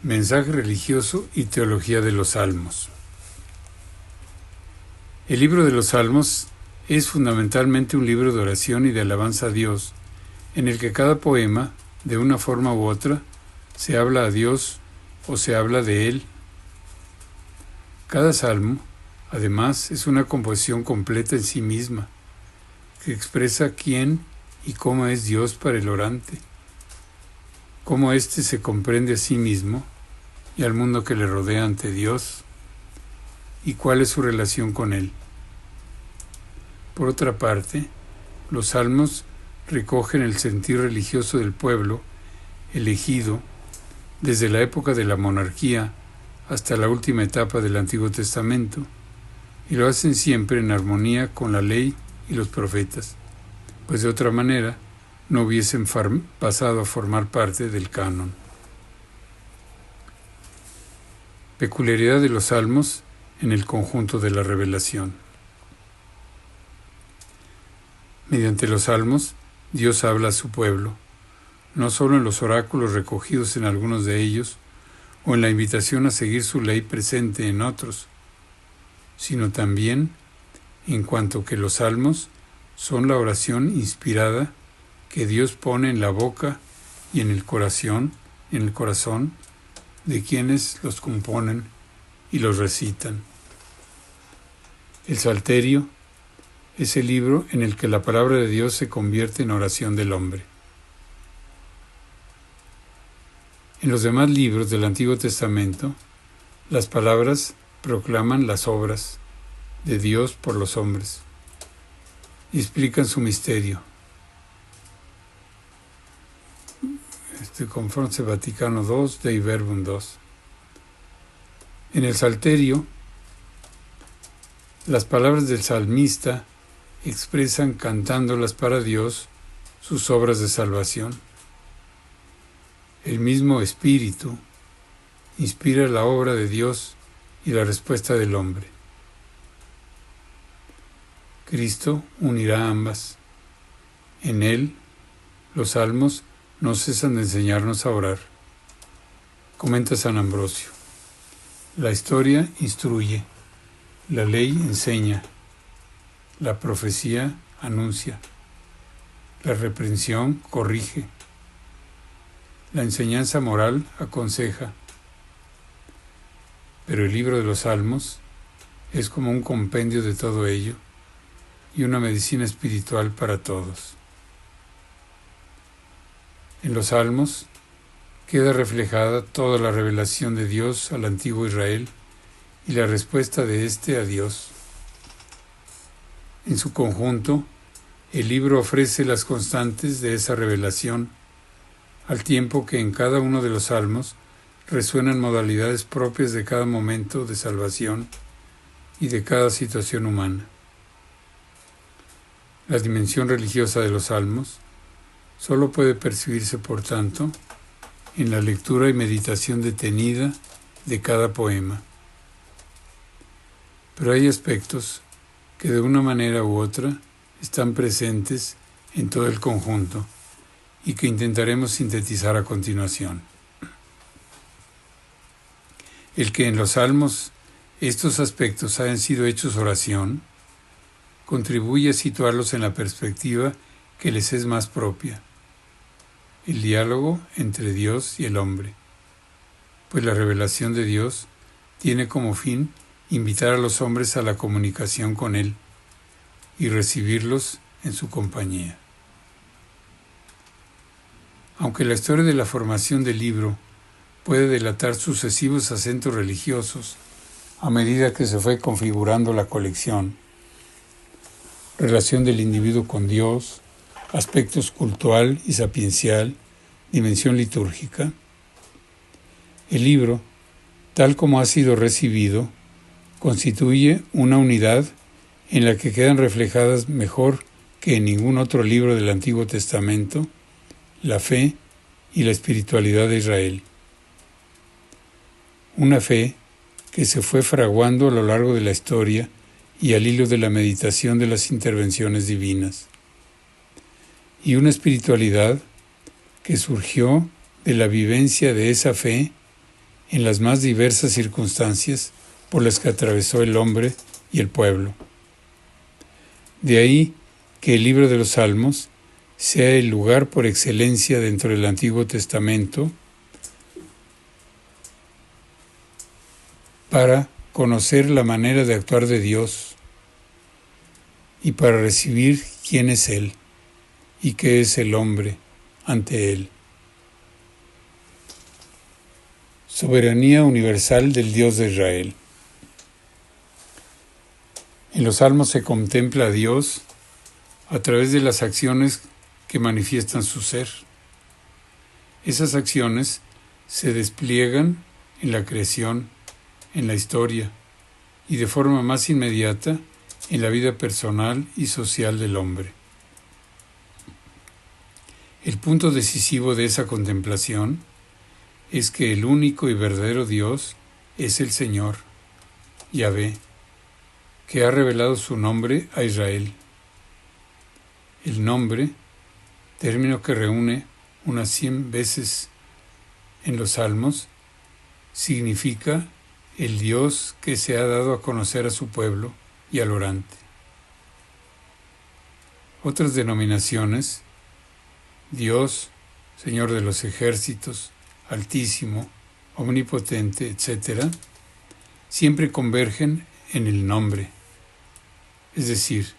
Mensaje religioso y teología de los Salmos. El libro de los Salmos es fundamentalmente un libro de oración y de alabanza a Dios, en el que cada poema, de una forma u otra, se habla a Dios o se habla de Él. Cada salmo, además, es una composición completa en sí misma, que expresa quién y cómo es Dios para el orante, cómo éste se comprende a sí mismo y al mundo que le rodea ante Dios, y cuál es su relación con Él. Por otra parte, los salmos recogen el sentir religioso del pueblo elegido desde la época de la monarquía hasta la última etapa del Antiguo Testamento, y lo hacen siempre en armonía con la ley y los profetas, pues de otra manera no hubiesen pasado a formar parte del canon. Peculiaridad de los salmos en el conjunto de la revelación. Mediante los salmos, Dios habla a su pueblo, no solo en los oráculos recogidos en algunos de ellos, o en la invitación a seguir su ley presente en otros, sino también en cuanto que los salmos son la oración inspirada que Dios pone en la boca y en el corazón de quienes los componen y los recitan. El Salterio es el libro en el que la palabra de Dios se convierte en oración del hombre. En los demás libros del Antiguo Testamento, las palabras proclaman las obras de Dios por los hombres y explican su misterio. Conforme Vaticano II, Dei Verbum II. En el Salterio, las palabras del salmista expresan cantándolas para Dios sus obras de salvación. El mismo Espíritu inspira la obra de Dios y la respuesta del hombre. Cristo unirá ambas. En Él, los salmos no cesan de enseñarnos a orar. Comenta San Ambrosio: la historia instruye, la ley enseña, la profecía anuncia, la reprensión corrige, la enseñanza moral aconseja. Pero el libro de los Salmos es como un compendio de todo ello y una medicina espiritual para todos. En los Salmos queda reflejada toda la revelación de Dios al antiguo Israel y la respuesta de éste a Dios. En su conjunto, el libro ofrece las constantes de esa revelación, al tiempo que en cada uno de los salmos resuenan modalidades propias de cada momento de salvación y de cada situación humana. La dimensión religiosa de los salmos solo puede percibirse, por tanto, en la lectura y meditación detenida de cada poema. Pero hay aspectos que de una manera u otra están presentes en todo el conjunto y que intentaremos sintetizar a continuación. El que en los salmos estos aspectos hayan sido hechos oración contribuye a situarlos en la perspectiva que les es más propia, el diálogo entre Dios y el hombre, pues la revelación de Dios tiene como fin invitar a los hombres a la comunicación con Él y recibirlos en su compañía. Aunque la historia de la formación del libro puede delatar sucesivos acentos religiosos a medida que se fue configurando la colección, relación del individuo con Dios, aspectos cultural y sapiencial, dimensión litúrgica, el libro, tal como ha sido recibido, constituye una unidad en la que quedan reflejadas mejor que en ningún otro libro del Antiguo Testamento la fe y la espiritualidad de Israel. Una fe que se fue fraguando a lo largo de la historia y al hilo de la meditación de las intervenciones divinas. Y una espiritualidad que surgió de la vivencia de esa fe en las más diversas circunstancias por las que atravesó el hombre y el pueblo. De ahí que el libro de los Salmos sea el lugar por excelencia dentro del Antiguo Testamento para conocer la manera de actuar de Dios y para recibir quién es Él y qué es el hombre ante Él. Soberanía universal del Dios de Israel. En los Salmos se contempla a Dios a través de las acciones que manifiestan su ser. Esas acciones se despliegan en la creación, en la historia y de forma más inmediata en la vida personal y social del hombre. El punto decisivo de esa contemplación es que el único y verdadero Dios es el Señor, Yahvé, que ha revelado su nombre a Israel. El nombre, término que reúne unas 100 veces en los Salmos, significa el Dios que se ha dado a conocer a su pueblo y al orante. Otras denominaciones, Dios, Señor de los ejércitos, Altísimo, Omnipotente, etc., siempre convergen en el nombre, es decir,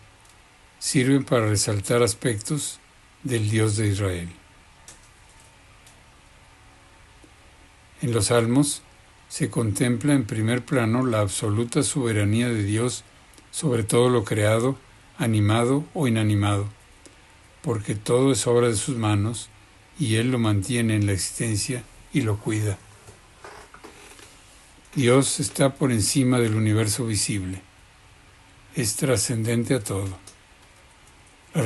sirven para resaltar aspectos del Dios de Israel. En los Salmos se contempla en primer plano la absoluta soberanía de Dios sobre todo lo creado, animado o inanimado, porque todo es obra de sus manos y Él lo mantiene en la existencia y lo cuida. Dios está por encima del universo visible, es trascendente a todo. La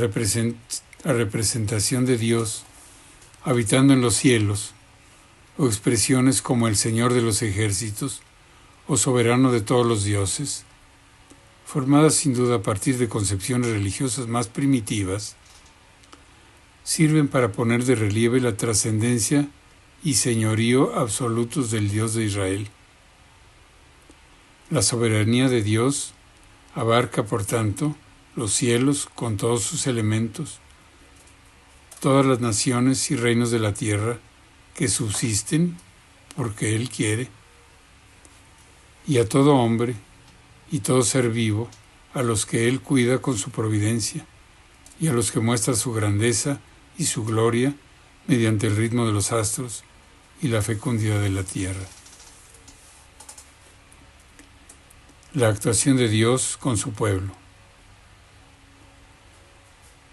representación de Dios habitando en los cielos, o expresiones como el Señor de los ejércitos o soberano de todos los dioses, formadas sin duda a partir de concepciones religiosas más primitivas, sirven para poner de relieve la trascendencia y señorío absolutos del Dios de Israel. La soberanía de Dios abarca, por tanto, los cielos con todos sus elementos, todas las naciones y reinos de la tierra que subsisten porque Él quiere, y a todo hombre y todo ser vivo, a los que Él cuida con su providencia, y a los que muestra su grandeza y su gloria mediante el ritmo de los astros y la fecundidad de la tierra. La actuación de Dios con su pueblo.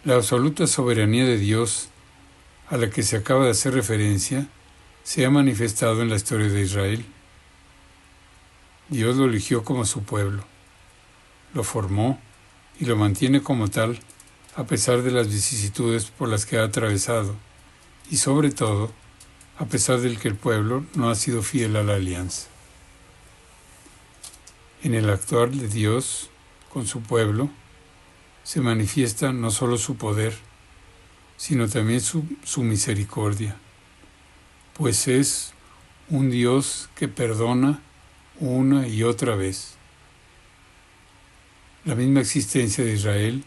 La absoluta soberanía de Dios a la que se acaba de hacer referencia se ha manifestado en la historia de Israel. Dios lo eligió como su pueblo, lo formó y lo mantiene como tal a pesar de las vicisitudes por las que ha atravesado y sobre todo a pesar del que el pueblo no ha sido fiel a la alianza. En el actuar de Dios con su pueblo se manifiesta no solo su poder, sino también su misericordia, pues es un Dios que perdona una y otra vez. La misma existencia de Israel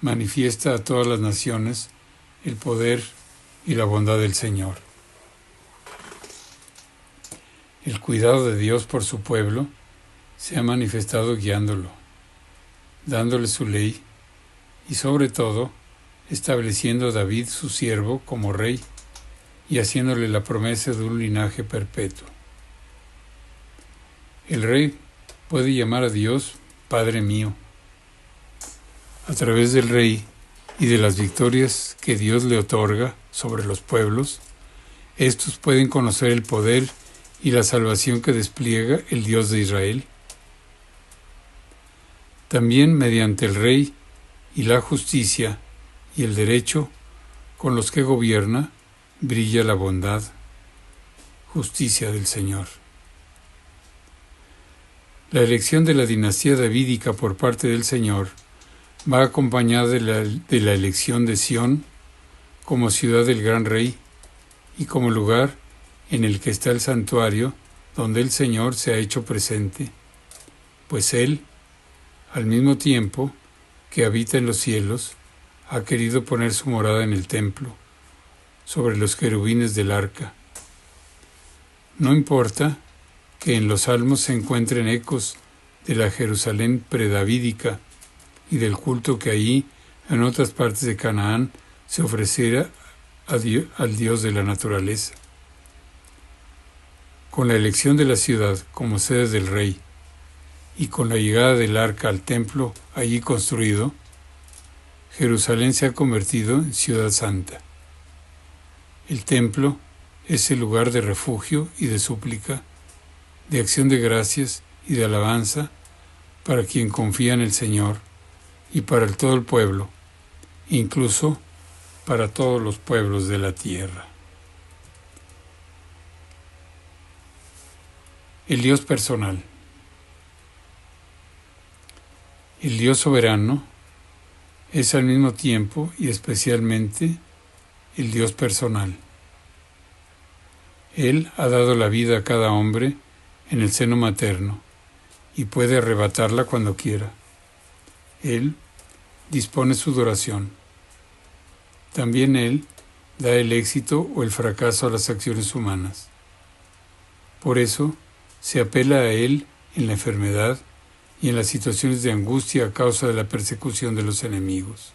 manifiesta a todas las naciones el poder y la bondad del Señor. El cuidado de Dios por su pueblo se ha manifestado guiándolo, dándole su ley y sobre todo estableciendo a David su siervo como rey y haciéndole la promesa de un linaje perpetuo. El rey puede llamar a Dios Padre mío. A través del rey y de las victorias que Dios le otorga sobre los pueblos, estos pueden conocer el poder y la salvación que despliega el Dios de Israel. También mediante el rey y la justicia y el derecho con los que gobierna, brilla la bondad, justicia del Señor. La elección de la dinastía davídica por parte del Señor va acompañada de la elección de Sión como ciudad del gran rey y como lugar en el que está el santuario donde el Señor se ha hecho presente, pues Él, al mismo tiempo que habita en los cielos, ha querido poner su morada en el templo, sobre los querubines del arca. No importa que en los salmos se encuentren ecos de la Jerusalén predavídica y del culto que allí, en otras partes de Canaán, se ofreciera al Dios de la naturaleza. Con la elección de la ciudad como sede del rey y con la llegada del arca al templo allí construido, Jerusalén se ha convertido en ciudad santa. El templo es el lugar de refugio y de súplica, de acción de gracias y de alabanza para quien confía en el Señor y para todo el pueblo, incluso para todos los pueblos de la tierra. El Dios personal. El Dios soberano es al mismo tiempo y especialmente el Dios personal. Él ha dado la vida a cada hombre en el seno materno y puede arrebatarla cuando quiera. Él dispone su duración. También Él da el éxito o el fracaso a las acciones humanas. Por eso se apela a Él en la enfermedad y en las situaciones de angustia a causa de la persecución de los enemigos.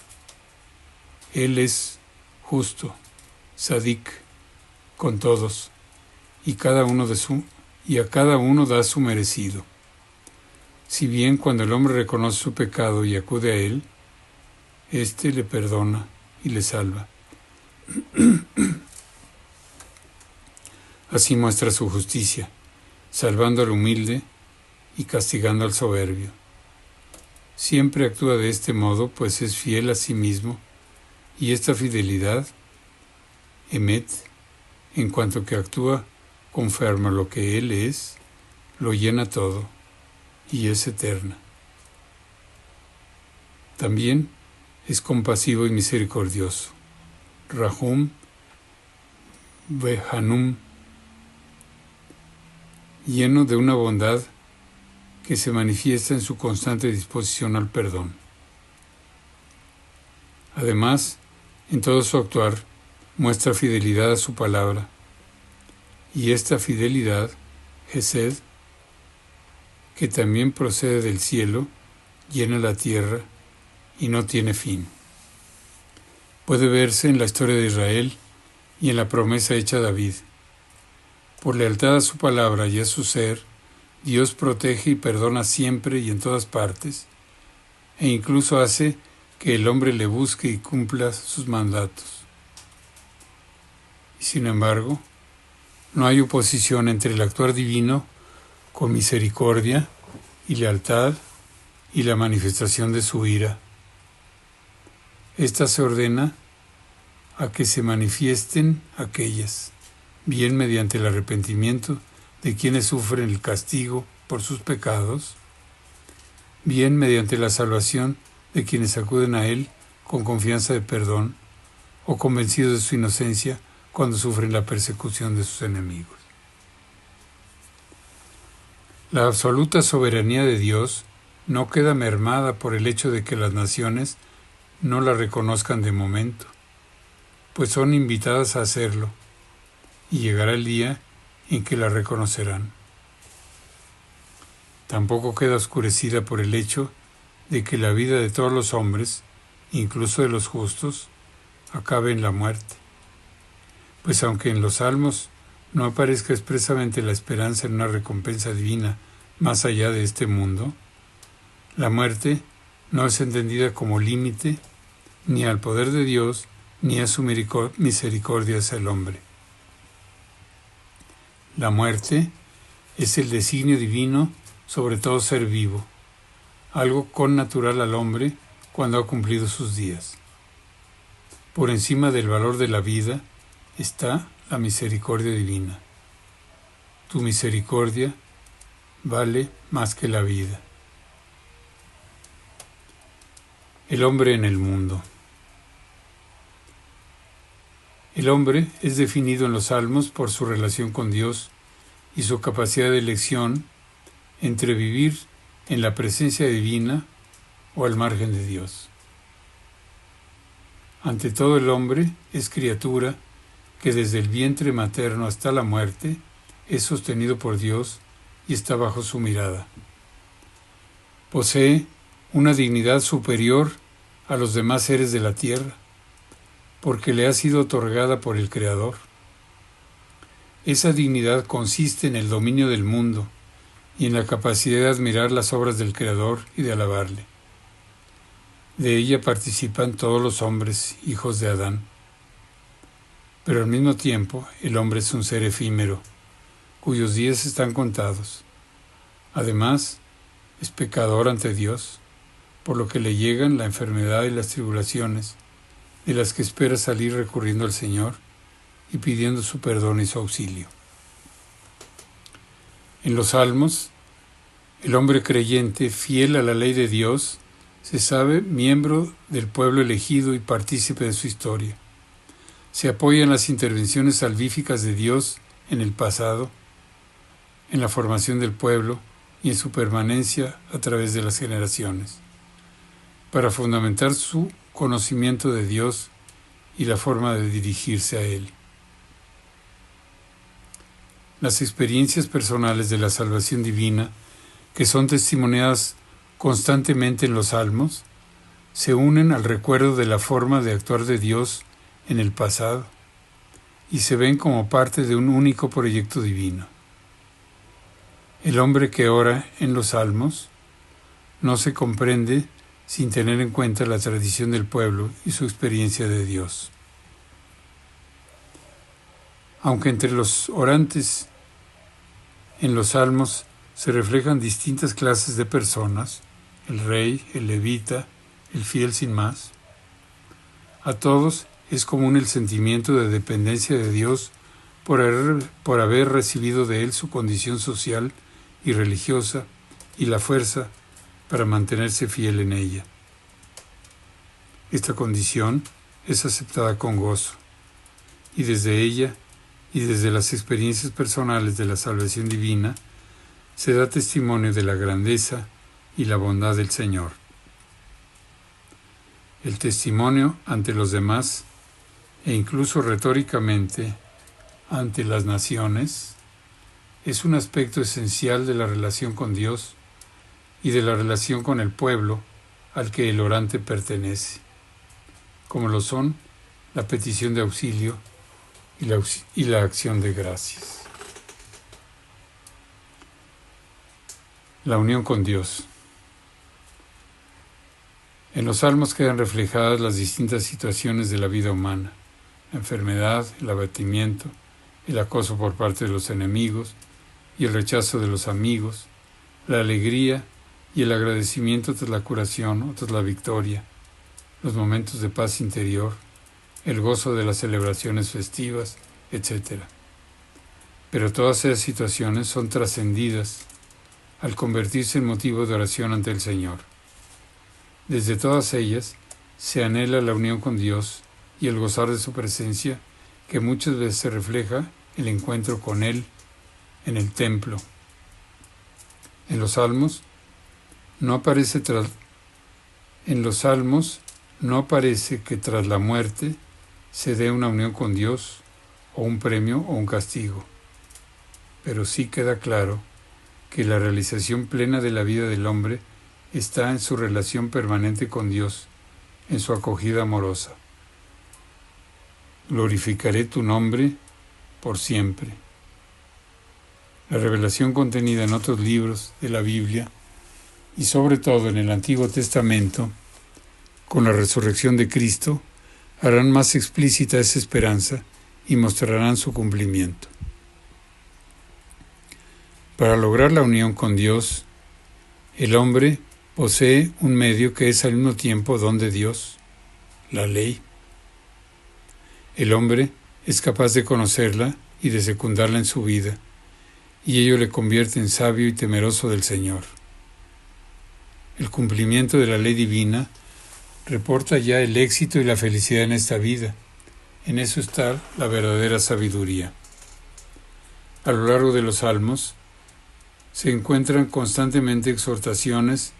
Él es justo, sadik, con todos, y a cada uno da su merecido. Si bien cuando el hombre reconoce su pecado y acude a Él, éste le perdona y le salva. Así muestra su justicia, salvando al humilde y castigando al soberbio. Siempre actúa de este modo, pues es fiel a sí mismo, y esta fidelidad, emet, en cuanto que actúa conforme a lo que Él es, lo llena todo, y es eterna. También es compasivo y misericordioso, Rahum Vehanum, lleno de una bondad que se manifiesta en su constante disposición al perdón. Además, en todo su actuar, muestra fidelidad a su palabra, y esta fidelidad, Gesed, que también procede del cielo, llena la tierra y no tiene fin. Puede verse en la historia de Israel y en la promesa hecha a David. Por lealtad a su palabra y a su ser, Dios protege y perdona siempre y en todas partes, e incluso hace que el hombre le busque y cumpla sus mandatos. Y sin embargo, no hay oposición entre el actuar divino con misericordia y lealtad y la manifestación de su ira. Esta se ordena a que se manifiesten aquellas, bien mediante el arrepentimiento de quienes sufren el castigo por sus pecados, bien mediante la salvación de quienes acuden a Él con confianza de perdón o convencidos de su inocencia cuando sufren la persecución de sus enemigos. La absoluta soberanía de Dios no queda mermada por el hecho de que las naciones no la reconozcan de momento, pues son invitadas a hacerlo, y llegará el día en que la reconocerán. Tampoco queda oscurecida por el hecho de que la vida de todos los hombres, incluso de los justos, acabe en la muerte. Pues aunque en los Salmos no aparezca expresamente la esperanza en una recompensa divina más allá de este mundo, la muerte no es entendida como límite ni al poder de Dios ni a su misericordia hacia el hombre. La muerte es el designio divino sobre todo ser vivo, algo connatural al hombre cuando ha cumplido sus días. Por encima del valor de la vida está la misericordia divina. Tu misericordia vale más que la vida. El hombre en el mundo. El hombre es definido en los Salmos por su relación con Dios y su capacidad de elección entre vivir en la presencia divina o al margen de Dios. Ante todo, el hombre es criatura que desde el vientre materno hasta la muerte es sostenido por Dios y está bajo su mirada. Posee una dignidad superior a los demás seres de la tierra, porque le ha sido otorgada por el Creador. Esa dignidad consiste en el dominio del mundo y en la capacidad de admirar las obras del Creador y de alabarle. De ella participan todos los hombres, hijos de Adán. Pero al mismo tiempo, el hombre es un ser efímero, cuyos días están contados. Además, es pecador ante Dios, por lo que le llegan la enfermedad y las tribulaciones, de las que espera salir recurriendo al Señor y pidiendo su perdón y su auxilio. En los Salmos, el hombre creyente, fiel a la ley de Dios, se sabe miembro del pueblo elegido y partícipe de su historia. Se apoya en las intervenciones salvíficas de Dios en el pasado, en la formación del pueblo y en su permanencia a través de las generaciones, para fundamentar su conocimiento de Dios y la forma de dirigirse a Él. Las experiencias personales de la salvación divina, que son testimoniadas constantemente en los Salmos, se unen al recuerdo de la forma de actuar de Dios en el pasado y se ven como parte de un único proyecto divino. El hombre que ora en los Salmos no se comprende sin tener en cuenta la tradición del pueblo y su experiencia de Dios. Aunque entre los orantes en los Salmos se reflejan distintas clases de personas, el rey, el levita, el fiel sin más, a todos es común el sentimiento de dependencia de Dios por haber recibido de Él su condición social y religiosa y la fuerza para mantenerse fiel en ella. Esta condición es aceptada con gozo, y desde ella y desde las experiencias personales de la salvación divina se da testimonio de la grandeza y la bondad del Señor. El testimonio ante los demás e incluso retóricamente ante las naciones es un aspecto esencial de la relación con Dios y de la relación con el pueblo al que el orante pertenece, como lo son la petición de auxilio y la acción de gracias. La unión con Dios. En los Salmos quedan reflejadas las distintas situaciones de la vida humana: la enfermedad, el abatimiento, el acoso por parte de los enemigos y el rechazo de los amigos, la alegría y el agradecimiento tras la curación o tras la victoria, los momentos de paz interior, el gozo de las celebraciones festivas, etc. Pero todas esas situaciones son trascendidas al convertirse en motivo de oración ante el Señor. Desde todas ellas se anhela la unión con Dios y el gozar de su presencia, que muchas veces se refleja el encuentro con Él en el templo. En los Salmos no aparece que tras la muerte se dé una unión con Dios o un premio o un castigo, pero sí queda claro que la realización plena de la vida del hombre está en su relación permanente con Dios, en su acogida amorosa. Glorificaré tu nombre por siempre. La revelación contenida en otros libros de la Biblia, y sobre todo en el Antiguo Testamento, con la resurrección de Cristo, harán más explícita esa esperanza y mostrarán su cumplimiento. Para lograr la unión con Dios, el hombre posee un medio que es al mismo tiempo don de Dios, la ley. El hombre es capaz de conocerla y de secundarla en su vida, y ello le convierte en sabio y temeroso del Señor. El cumplimiento de la ley divina reporta ya el éxito y la felicidad en esta vida. En eso está la verdadera sabiduría. A lo largo de los Salmos se encuentran constantemente exhortaciones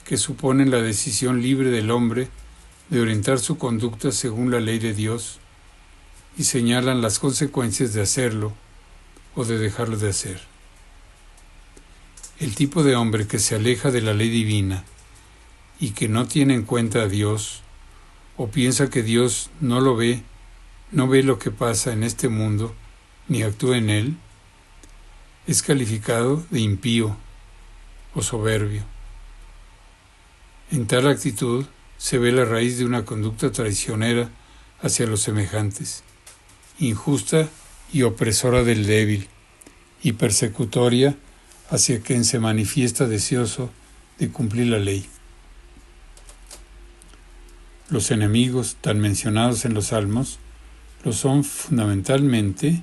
que suponen la decisión libre del hombre de orientar su conducta según la ley de Dios y señalan las consecuencias de hacerlo o de dejarlo de hacer. El tipo de hombre que se aleja de la ley divina y que no tiene en cuenta a Dios o piensa que Dios no lo ve, no ve lo que pasa en este mundo ni actúa en él, es calificado de impío o soberbio. En tal actitud se ve la raíz de una conducta traicionera hacia los semejantes, injusta y opresora del débil, y persecutoria hacia quien se manifiesta deseoso de cumplir la ley. Los enemigos, tan mencionados en los Salmos, lo son fundamentalmente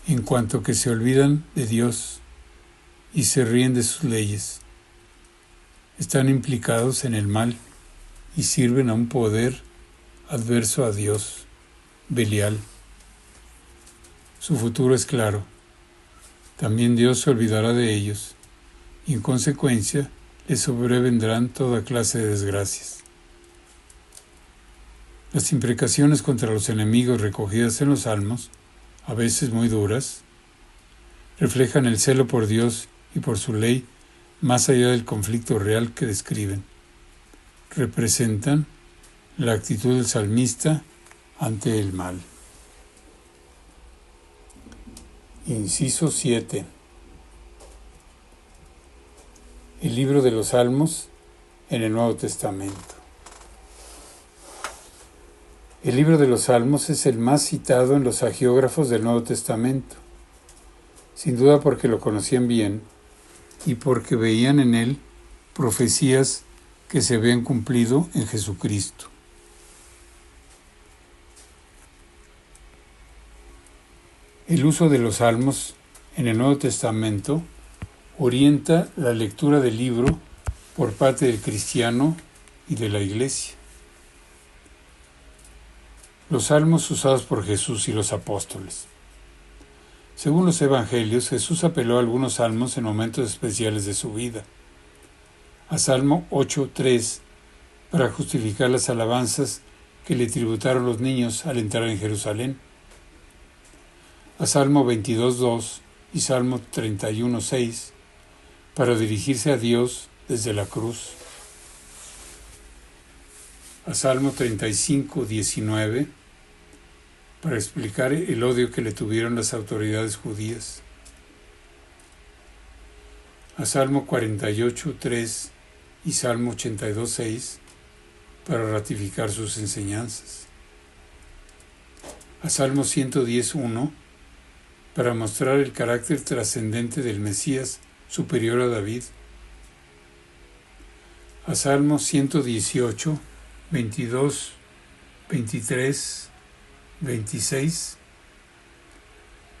en cuanto que se olvidan de Dios y se ríen de sus leyes. Están implicados en el mal y sirven a un poder adverso a Dios, Belial. Su futuro es claro. También Dios se olvidará de ellos y en consecuencia les sobrevendrán toda clase de desgracias. Las imprecaciones contra los enemigos recogidas en los Salmos, a veces muy duras, reflejan el celo por Dios y por su ley más allá del conflicto real que describen. Representan la actitud del salmista ante el mal. Inciso 7. El libro de los Salmos en el Nuevo Testamento. El libro de los Salmos es el más citado en los hagiógrafos del Nuevo Testamento, sin duda porque lo conocían bien y porque veían en él profecías que se habían cumplido en Jesucristo. El uso de los Salmos en el Nuevo Testamento orienta la lectura del libro por parte del cristiano y de la Iglesia. Los salmos usados por Jesús y los apóstoles. Según los evangelios, Jesús apeló a algunos salmos en momentos especiales de su vida. A Salmo 8:3 para justificar las alabanzas que le tributaron los niños al entrar en Jerusalén. A Salmo 22:2 y Salmo 31:6 para dirigirse a Dios desde la cruz. A Salmo 35:19 para explicar el odio que le tuvieron las autoridades judías. A Salmo 48:3 y Salmo 82:6 para ratificar sus enseñanzas. A Salmo 110:1 para mostrar el carácter trascendente del Mesías superior a David. A Salmo 118, 22, 23, 26,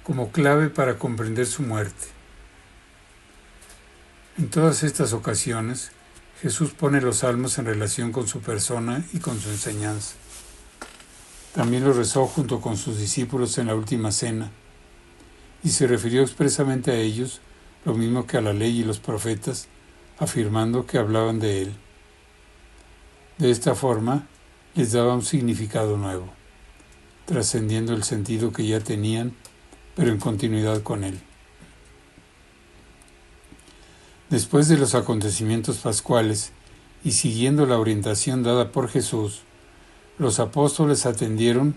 como clave para comprender su muerte. En todas estas ocasiones, Jesús pone los salmos en relación con su persona y con su enseñanza. También los rezó junto con sus discípulos en la última cena, y se refirió expresamente a ellos, lo mismo que a la ley y los profetas, afirmando que hablaban de él. De esta forma, les daba un significado nuevo, trascendiendo el sentido que ya tenían, pero en continuidad con él. Después de los acontecimientos pascuales y siguiendo la orientación dada por Jesús, los apóstoles entendieron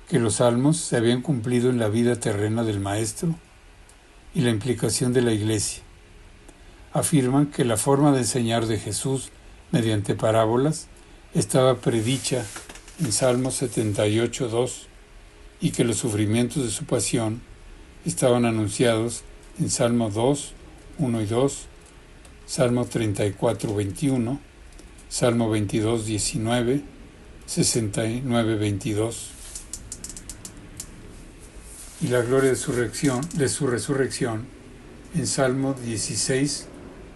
que los salmos se habían cumplido en la vida terrena del Maestro y la implicación de la Iglesia. Afirman que la forma de enseñar de Jesús mediante parábolas estaba predicha en Salmo 78:2 y que los sufrimientos de su pasión estaban anunciados en Salmo 2, 1 y 2, Salmo 34:21, Salmo 22:19, 69:22. Y la gloria de su resurrección en Salmo 16,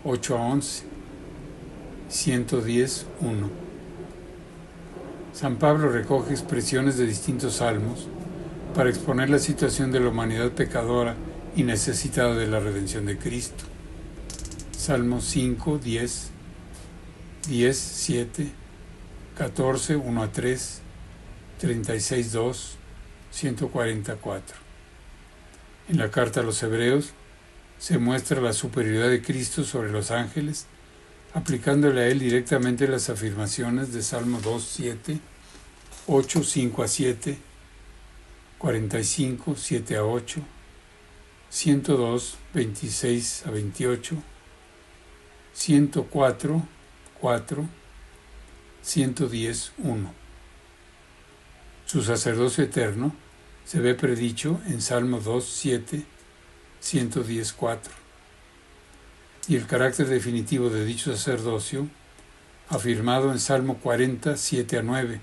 8 a 11, 110, 1. San Pablo recoge expresiones de distintos salmos para exponer la situación de la humanidad pecadora y necesitada de la redención de Cristo. Salmos 5, 10, 10, 7, 14, 1 a 3, 36, 2, 144. En la carta a los Hebreos se muestra la superioridad de Cristo sobre los ángeles, aplicándole a él directamente las afirmaciones de Salmo 2, 7, 8, 5 a 7, 45, 7 a 8, 102, 26 a 28, 104, 4, 110, 1. Su sacerdocio eterno se ve predicho en Salmo 2, 7, 110, 4. Y el carácter definitivo de dicho sacerdocio, afirmado en Salmo 40, 7 a 9.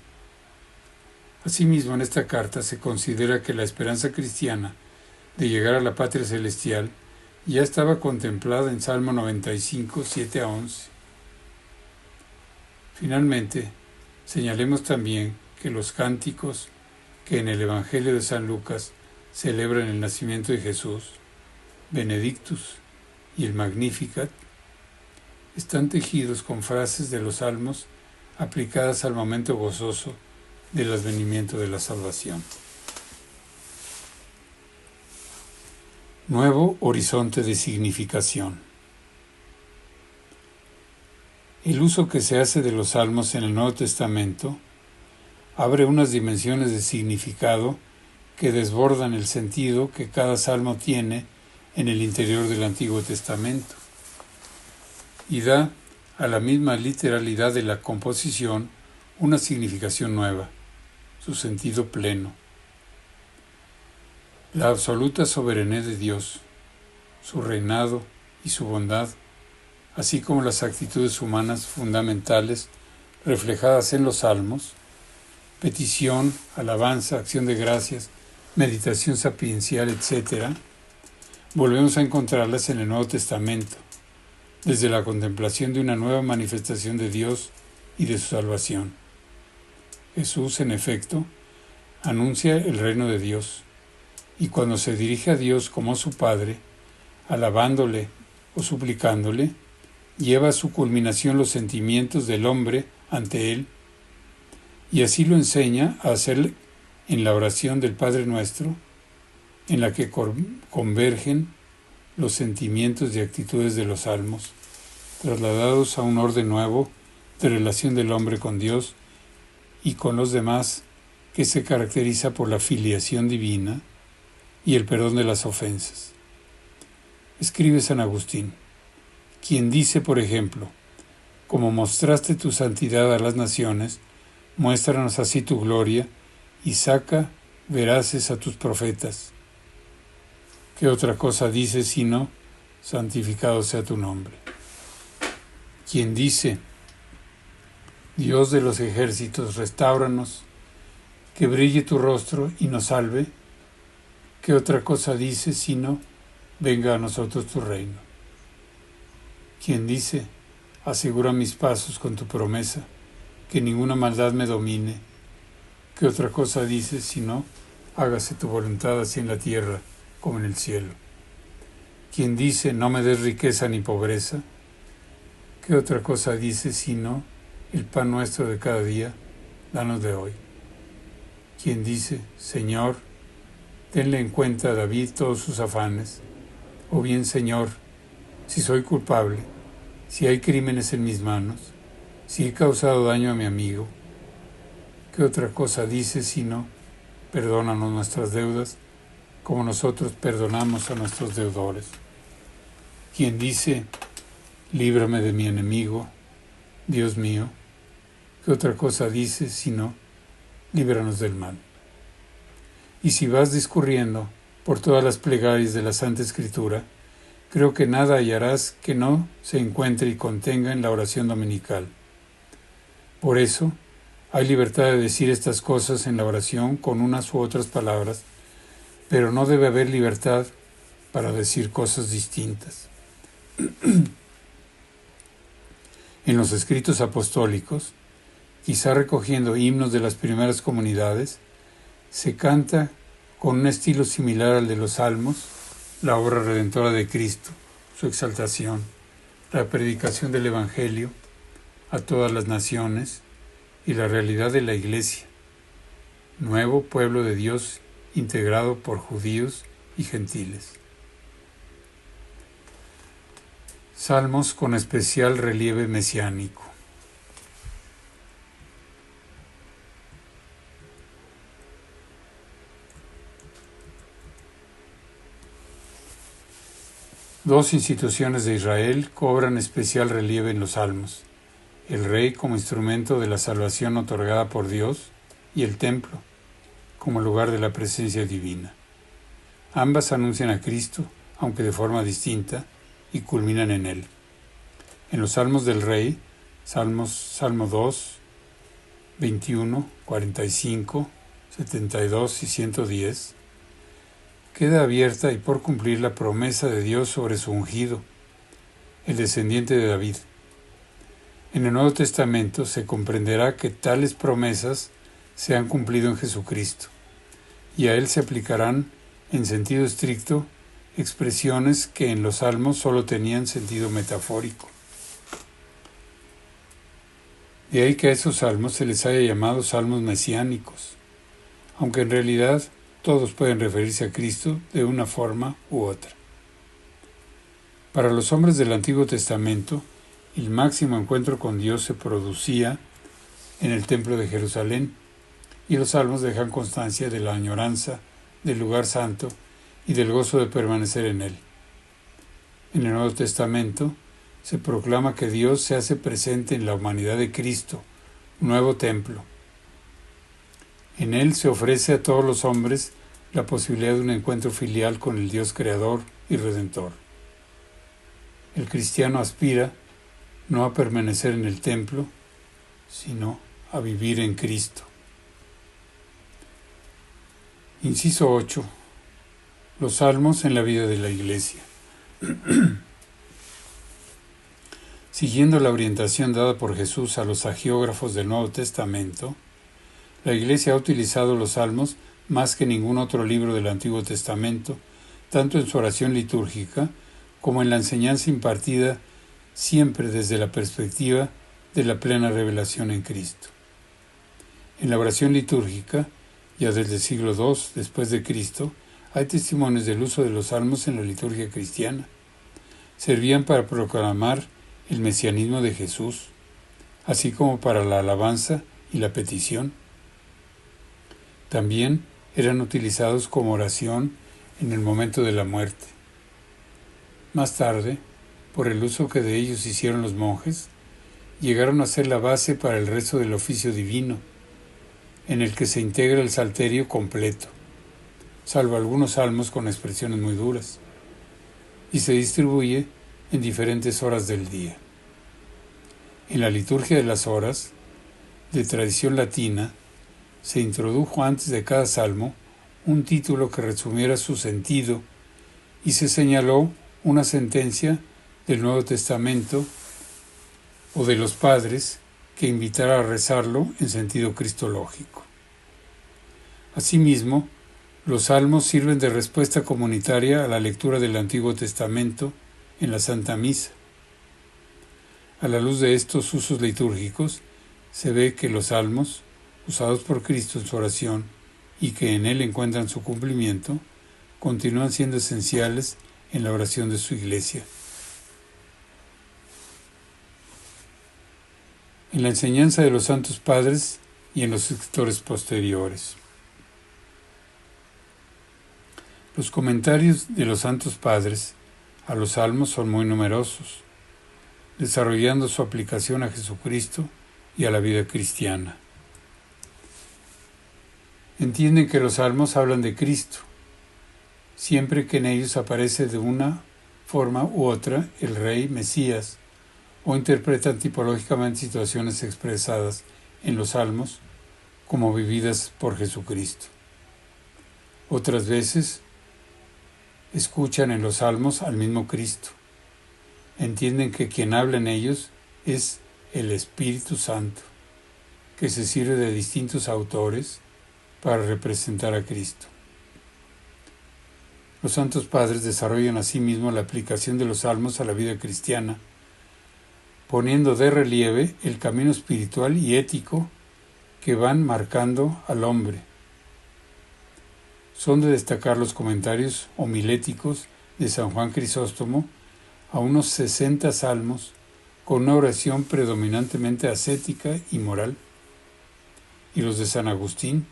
Asimismo, en esta carta se considera que la esperanza cristiana de llegar a la patria celestial ya estaba contemplada en Salmo 95, 7 a 11. Finalmente, señalemos también que los cánticos que en el Evangelio de San Lucas celebran el nacimiento de Jesús, Benedictus y el Magnificat, están tejidos con frases de los salmos aplicadas al momento gozoso del advenimiento de la salvación. Nuevo horizonte de significación. El uso que se hace de los salmos en el Nuevo Testamento abre unas dimensiones de significado que desbordan el sentido que cada salmo tiene en el interior del Antiguo Testamento y da a la misma literalidad de la composición una significación nueva, su sentido pleno. La absoluta soberanía de Dios, su reinado y su bondad, así como las actitudes humanas fundamentales reflejadas en los salmos, petición, alabanza, acción de gracias, meditación sapiencial, etc., volvemos a encontrarlas en el Nuevo Testamento, desde la contemplación de una nueva manifestación de Dios y de su salvación. Jesús, en efecto, anuncia el reino de Dios, y cuando se dirige a Dios como su Padre, alabándole o suplicándole, lleva a su culminación los sentimientos del hombre ante Él, y así lo enseña a hacer en la oración del Padre Nuestro, en la que convergen los sentimientos y actitudes de los salmos, trasladados a un orden nuevo de relación del hombre con Dios y con los demás, que se caracteriza por la filiación divina y el perdón de las ofensas. Escribe San Agustín, quien dice, por ejemplo, como mostraste tu santidad a las naciones, muéstranos así tu gloria y saca veraces a tus profetas. ¿Qué otra cosa dice sino, santificado sea tu nombre? Quien dice, Dios de los ejércitos, restáuranos, que brille tu rostro y nos salve. ¿Qué otra cosa dice sino, venga a nosotros tu reino? Quien dice, asegura mis pasos con tu promesa, que ninguna maldad me domine. ¿Qué otra cosa dice sino, hágase tu voluntad así en la tierra como en el cielo? Quien dice, no me des riqueza ni pobreza. ¿Qué otra cosa dice sino, el pan nuestro de cada día, danos de hoy? Quien dice, Señor, tenle en cuenta a David todos sus afanes, o bien, Señor, si soy culpable, si hay crímenes en mis manos, si he causado daño a mi amigo. ¿Qué otra cosa dice sino, perdónanos nuestras deudas, como nosotros perdonamos a nuestros deudores? Quien dice, líbrame de mi enemigo, Dios mío. ¿Qué otra cosa dice sino, líbranos del mal? Y si vas discurriendo por todas las plegarias de la Santa Escritura, creo que nada hallarás que no se encuentre y contenga en la oración dominical. Por eso, hay libertad de decir estas cosas en la oración con unas u otras palabras, pero no debe haber libertad para decir cosas distintas. En los escritos apostólicos, quizá recogiendo himnos de las primeras comunidades, se canta con un estilo similar al de los Salmos, la obra redentora de Cristo, su exaltación, la predicación del Evangelio a todas las naciones y la realidad de la Iglesia, nuevo pueblo de Dios integrado por judíos y gentiles. Salmos con especial relieve mesiánico. Dos instituciones de Israel cobran especial relieve en los Salmos: el rey como instrumento de la salvación otorgada por Dios y el templo como lugar de la presencia divina. Ambas anuncian a Cristo, aunque de forma distinta, y culminan en Él. En los Salmos del Rey, Salmo 2, 21, 45, 72 y 110, queda abierta y por cumplir la promesa de Dios sobre su ungido, el descendiente de David. En el Nuevo Testamento se comprenderá que tales promesas se han cumplido en Jesucristo, y a Él se aplicarán, en sentido estricto, expresiones que en los Salmos solo tenían sentido metafórico. De ahí que a esos salmos se les haya llamado salmos mesiánicos, aunque en realidad todos pueden referirse a Cristo de una forma u otra. Para los hombres del Antiguo Testamento, el máximo encuentro con Dios se producía en el Templo de Jerusalén, y los salmos dejan constancia de la añoranza del lugar santo y del gozo de permanecer en él. En el Nuevo Testamento se proclama que Dios se hace presente en la humanidad de Cristo, nuevo templo. En él se ofrece a todos los hombres la posibilidad de un encuentro filial con el Dios creador y redentor. El cristiano aspira no a permanecer en el templo, sino a vivir en Cristo. Inciso 8. Los salmos en la vida de la Iglesia. Siguiendo la orientación dada por Jesús a los hagiógrafos del Nuevo Testamento, la Iglesia ha utilizado los salmos más que ningún otro libro del Antiguo Testamento, tanto en su oración litúrgica como en la enseñanza impartida siempre desde la perspectiva de la plena revelación en Cristo. En la oración litúrgica, ya desde el siglo II después de Cristo, hay testimonios del uso de los salmos en la liturgia cristiana. Servían para proclamar el mesianismo de Jesús, así como para la alabanza y la petición. También eran utilizados como oración en el momento de la muerte. Más tarde, por el uso que de ellos hicieron los monjes, llegaron a ser la base para el resto del oficio divino, en el que se integra el salterio completo, salvo algunos salmos con expresiones muy duras, y se distribuye en diferentes horas del día. En la liturgia de las horas, de tradición latina, se introdujo antes de cada salmo un título que resumiera su sentido y se señaló una sentencia del Nuevo Testamento o de los padres que invitara a rezarlo en sentido cristológico. Asimismo, los salmos sirven de respuesta comunitaria a la lectura del Antiguo Testamento en la Santa Misa. A la luz de estos usos litúrgicos, se ve que los salmos, usados por Cristo en su oración y que en él encuentran su cumplimiento, continúan siendo esenciales en la oración de su Iglesia. En la enseñanza de los santos padres y en los escritores posteriores. Los comentarios de los santos padres a los salmos son muy numerosos, desarrollando su aplicación a Jesucristo y a la vida cristiana. Entienden que los salmos hablan de Cristo, siempre que en ellos aparece de una forma u otra el Rey Mesías, o interpretan tipológicamente situaciones expresadas en los salmos como vividas por Jesucristo. Otras veces escuchan en los salmos al mismo Cristo. Entienden que quien habla en ellos es el Espíritu Santo, que se sirve de distintos autores para representar a Cristo. Los santos padres desarrollan asimismo la aplicación de los salmos a la vida cristiana, poniendo de relieve el camino espiritual y ético que van marcando al hombre. Son de destacar los comentarios homiléticos de San Juan Crisóstomo a unos 60 salmos con una oración predominantemente ascética y moral, y los de San Agustín,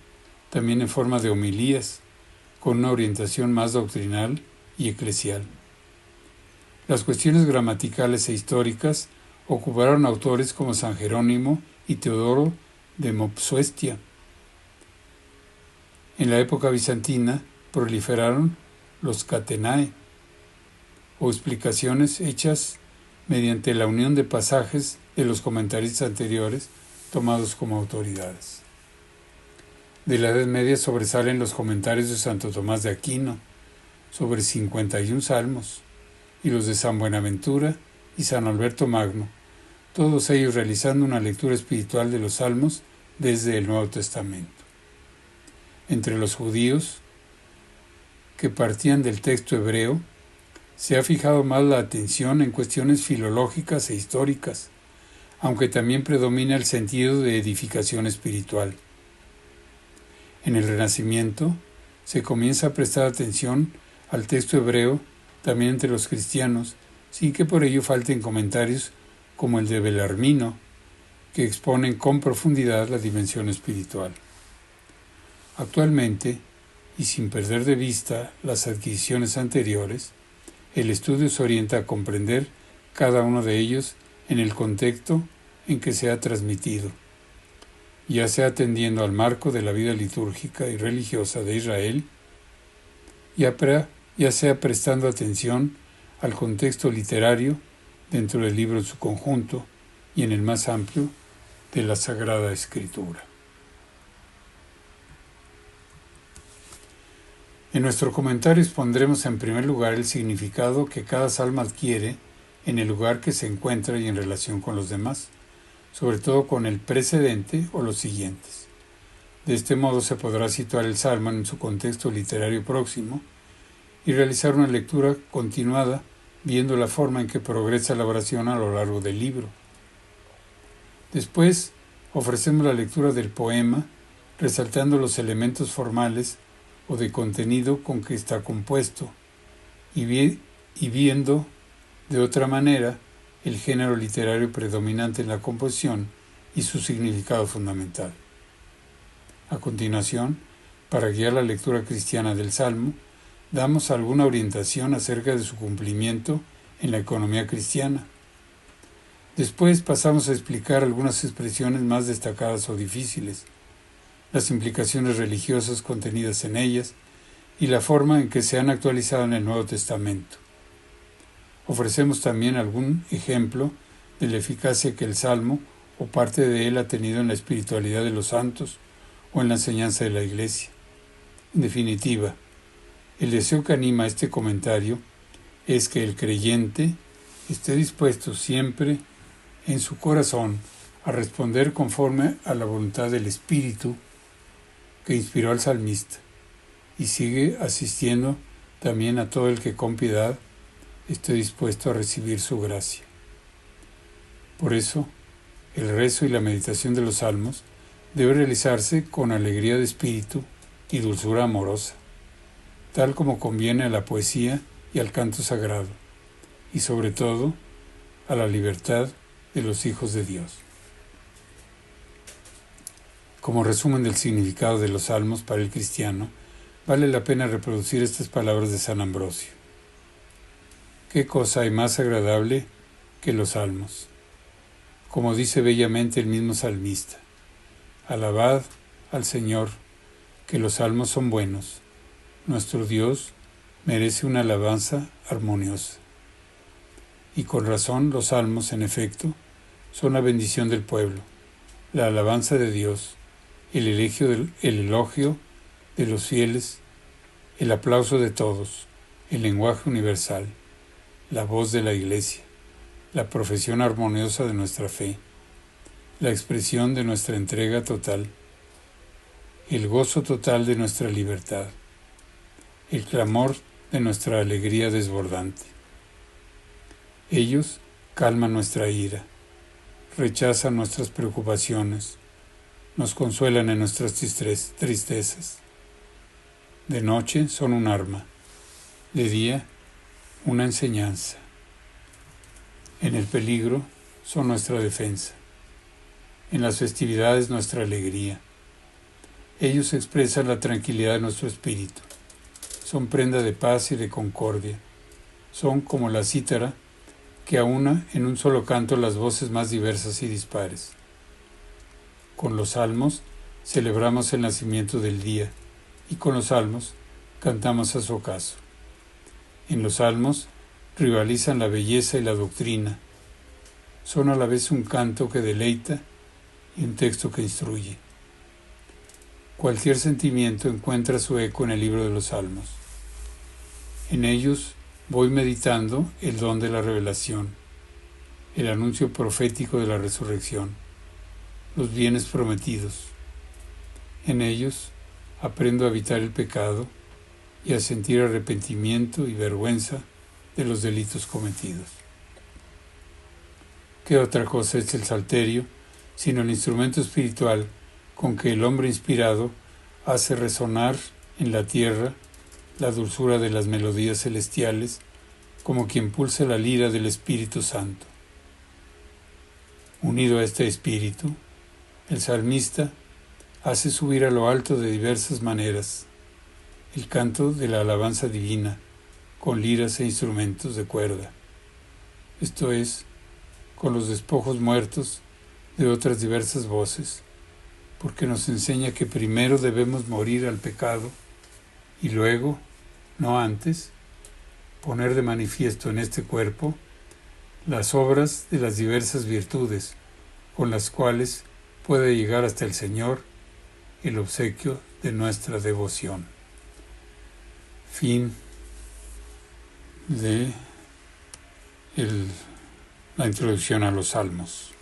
también en forma de homilías, con una orientación más doctrinal y eclesial. Las cuestiones gramaticales e históricas ocuparon autores como San Jerónimo y Teodoro de Mopsuestia. En la época bizantina proliferaron los catenae, o explicaciones hechas mediante la unión de pasajes de los comentaristas anteriores tomados como autoridades. De la Edad Media sobresalen los comentarios de Santo Tomás de Aquino sobre 51 salmos y los de San Buenaventura y San Alberto Magno, todos ellos realizando una lectura espiritual de los salmos desde el Nuevo Testamento. Entre los judíos, que partían del texto hebreo, se ha fijado más la atención en cuestiones filológicas e históricas, aunque también predomina el sentido de edificación espiritual. En el Renacimiento se comienza a prestar atención al texto hebreo también entre los cristianos, sin que por ello falten comentarios como el de Belarmino, que exponen con profundidad la dimensión espiritual. Actualmente, y sin perder de vista las adquisiciones anteriores, el estudio se orienta a comprender cada uno de ellos en el contexto en que se ha transmitido, ya sea atendiendo al marco de la vida litúrgica y religiosa de Israel, ya sea prestando atención al contexto literario dentro del libro en su conjunto y en el más amplio de la Sagrada Escritura. En nuestro comentario expondremos en primer lugar el significado que cada salmo adquiere en el lugar que se encuentra y en relación con los demás, sobre todo con el precedente o los siguientes. De este modo se podrá situar el salmo en su contexto literario próximo y realizar una lectura continuada viendo la forma en que progresa la oración a lo largo del libro. Después ofrecemos la lectura del poema, resaltando los elementos formales o de contenido con que está compuesto, y viendo de otra manera el género literario predominante en la composición y su significado fundamental. A continuación, para guiar la lectura cristiana del Salmo, damos alguna orientación acerca de su cumplimiento en la economía cristiana. Después pasamos a explicar algunas expresiones más destacadas o difíciles, las implicaciones religiosas contenidas en ellas y la forma en que se han actualizado en el Nuevo Testamento. Ofrecemos también algún ejemplo de la eficacia que el Salmo o parte de él ha tenido en la espiritualidad de los santos o en la enseñanza de la Iglesia. En definitiva, el deseo que anima este comentario es que el creyente esté dispuesto siempre en su corazón a responder conforme a la voluntad del Espíritu que inspiró al salmista, y sigue asistiendo también a todo el que con piedad esté dispuesto a recibir su gracia. Por eso, el rezo y la meditación de los salmos debe realizarse con alegría de espíritu y dulzura amorosa, tal como conviene a la poesía y al canto sagrado, y sobre todo a la libertad de los hijos de Dios. Como resumen del significado de los salmos para el cristiano, vale la pena reproducir estas palabras de San Ambrosio. ¿Qué cosa hay más agradable que los salmos? Como dice bellamente el mismo salmista, alabad al Señor, que los salmos son buenos. Nuestro Dios merece una alabanza armoniosa. Y con razón los salmos, en efecto, son la bendición del pueblo, la alabanza de Dios, el elogio de los fieles, el aplauso de todos, el lenguaje universal, la voz de la Iglesia, la profesión armoniosa de nuestra fe, la expresión de nuestra entrega total, el gozo total de nuestra libertad, el clamor de nuestra alegría desbordante. Ellos calman nuestra ira, rechazan nuestras preocupaciones, nos consuelan en nuestras tristezas. De noche son un arma, de día una enseñanza. En el peligro son nuestra defensa, en las festividades nuestra alegría. Ellos expresan la tranquilidad de nuestro espíritu, son prenda de paz y de concordia, son como la cítara que aúna en un solo canto las voces más diversas y dispares. Con los salmos celebramos el nacimiento del día y con los salmos cantamos a su ocaso. En los salmos rivalizan la belleza y la doctrina. Son a la vez un canto que deleita y un texto que instruye. Cualquier sentimiento encuentra su eco en el libro de los salmos. En ellos voy meditando el don de la revelación, el anuncio profético de la resurrección, los bienes prometidos. En ellos aprendo a evitar el pecado y a sentir arrepentimiento y vergüenza de los delitos cometidos. ¿Qué otra cosa es el salterio sino el instrumento espiritual con que el hombre inspirado hace resonar en la tierra la dulzura de las melodías celestiales, como quien pulsa la lira del Espíritu Santo? Unido a este espíritu, el salmista hace subir a lo alto de diversas maneras el canto de la alabanza divina, con liras e instrumentos de cuerda, esto es, con los despojos muertos de otras diversas voces, porque nos enseña que primero debemos morir al pecado y luego, no antes, poner de manifiesto en este cuerpo las obras de las diversas virtudes con las cuales puede llegar hasta el Señor el obsequio de nuestra devoción. Fin de la introducción a los Salmos.